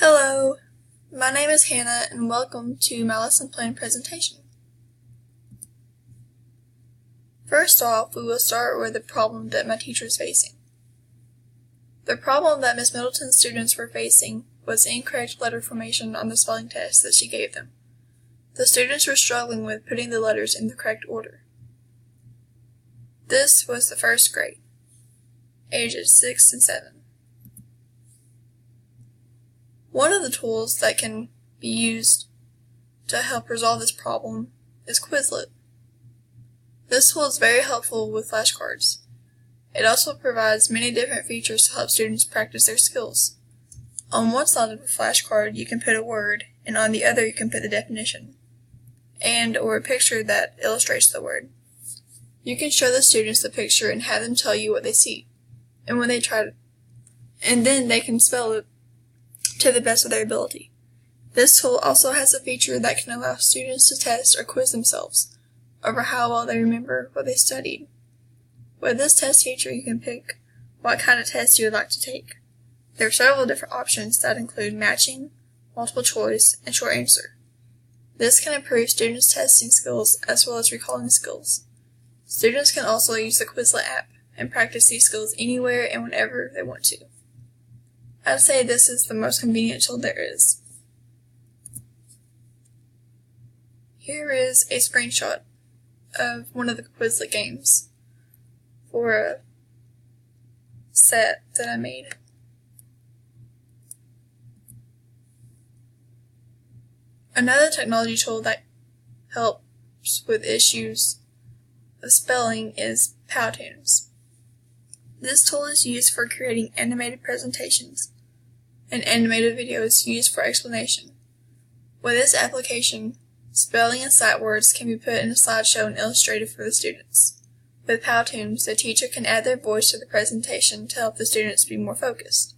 Hello, my name is Hannah and welcome to my lesson plan presentation. First off, we will start with the problem that my teacher is facing. The problem that Miss Middleton's students were facing was incorrect letter formation on the spelling test that she gave them. The students were struggling with putting the letters in the correct order. This was the first grade, ages 6 and 7. One of the tools that can be used to help resolve this problem is Quizlet. This tool is very helpful with flashcards. It also provides many different features to help students practice their skills. On one side of a flashcard you can put a word, and on the other you can put the definition, or a picture that illustrates the word. You can show the students the picture and have them tell you what they see, and then they can spell it to the best of their ability. This tool also has a feature that can allow students to test or quiz themselves over how well they remember what they studied. With this test feature, you can pick what kind of test you would like to take. There are several different options that include matching, multiple choice, and short answer. This can improve students' testing skills as well as recalling skills. Students can also use the Quizlet app and practice these skills anywhere and whenever they want to. I'd say this is the most convenient tool there is. Here is a screenshot of one of the Quizlet games for a set that I made. Another technology tool that helps with issues of spelling is Powtoons. This tool is used for creating animated presentations and animated videos used for explanation. With this application, spelling and sight words can be put in a slideshow and illustrated for the students. With Powtoons, the teacher can add their voice to the presentation to help the students be more focused.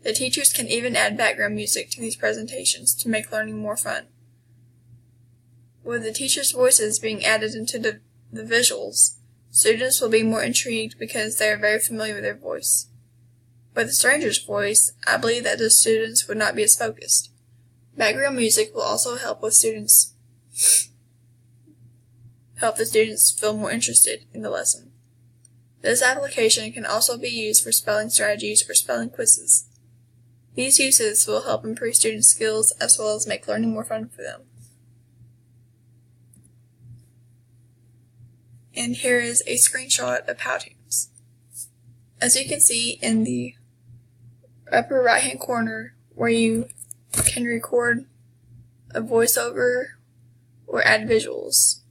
The teachers can even add background music to these presentations to make learning more fun. With the teachers' voices being added into the visuals, students will be more intrigued because they are very familiar with their voice. With a stranger's voice, I believe that the students would not be as focused. Background music will also help the students feel more interested in the lesson. This application can also be used for spelling strategies or spelling quizzes. These uses will help improve students' skills as well as make learning more fun for them. And here is a screenshot of Powtoons. As you can see in the upper right hand corner where you can record a voiceover or add visuals.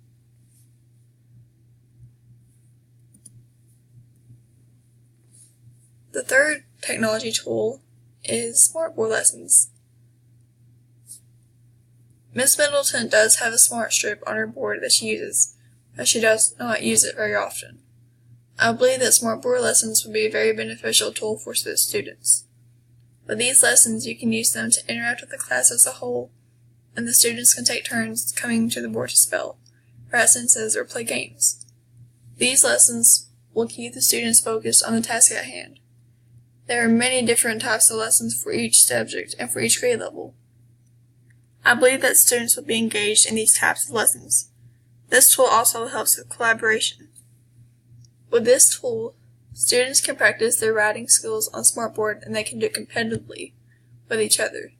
The third technology tool is Smartboard lessons. Miss Middleton does have a smart strip on her board that she uses, but she does not use it very often. I believe that Smartboard lessons would be a very beneficial tool for the students. With these lessons, you can use them to interact with the class as a whole, and the students can take turns coming to the board to spell, write sentences, or play games. These lessons will keep the students focused on the task at hand. There are many different types of lessons for each subject and for each grade level. I believe that students will be engaged in these types of lessons. This tool also helps with collaboration. With this tool, students can practice their writing skills on Smartboard and they can do it competitively with each other.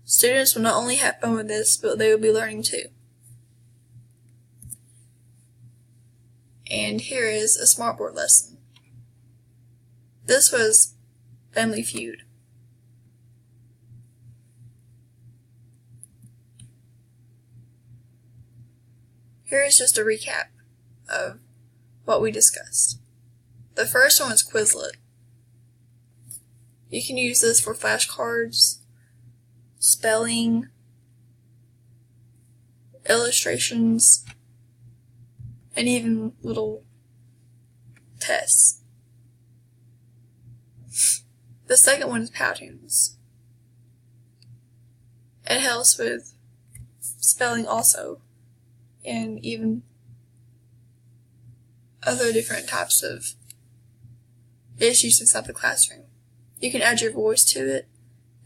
Students will not only have fun with this, but they will be learning too. And here is a Smartboard lesson. This was Family Feud. Here is just a recap of what we discussed. The first one is Quizlet. You can use this for flashcards, spelling, illustrations, and even little tests. The second one is Powtoons. It helps with spelling also, and even other different types of issues inside the classroom. You can add your voice to it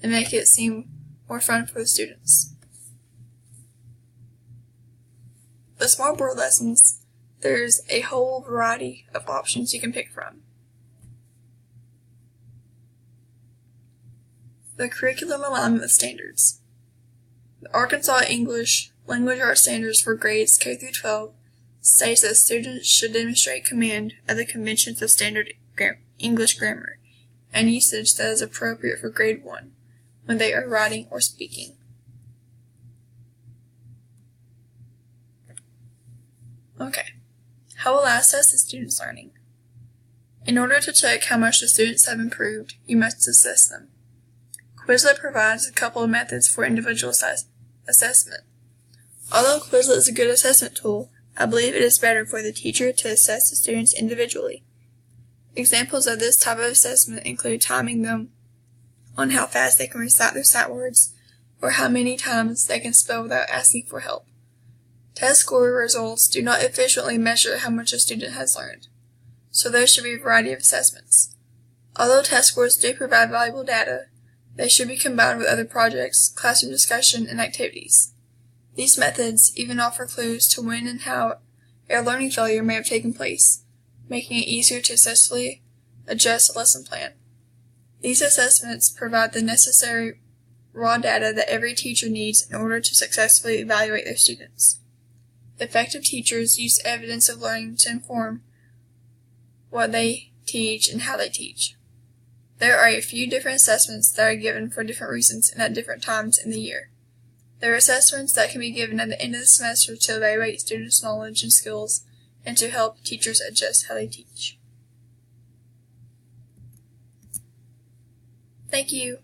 and make it seem more fun for the students. The Smartboard lessons, there's a whole variety of options you can pick from. The Curriculum Alignment with Standards. The Arkansas English Language Arts Standards for grades K through 12 states that students should demonstrate command of the conventions of standard English grammar and usage that is appropriate for grade 1 when they are writing or speaking. Okay, how will I assess the student's learning? In order to check how much the students have improved, you must assess them. Quizlet provides a couple of methods for individual assessment. Although Quizlet is a good assessment tool, I believe it is better for the teacher to assess the students individually. Examples of this type of assessment include timing them on how fast they can recite their sight words or how many times they can spell without asking for help. Test score results do not efficiently measure how much a student has learned, so there should be a variety of assessments. Although test scores do provide valuable data, they should be combined with other projects, classroom discussion, and activities. These methods even offer clues to when and how a learning failure may have taken place, making it easier to successfully adjust a lesson plan. These assessments provide the necessary raw data that every teacher needs in order to successfully evaluate their students. Effective teachers use evidence of learning to inform what they teach and how they teach. There are a few different assessments that are given for different reasons and at different times in the year. There are assessments that can be given at the end of the semester to evaluate students' knowledge and skills and to help teachers adjust how they teach. Thank you.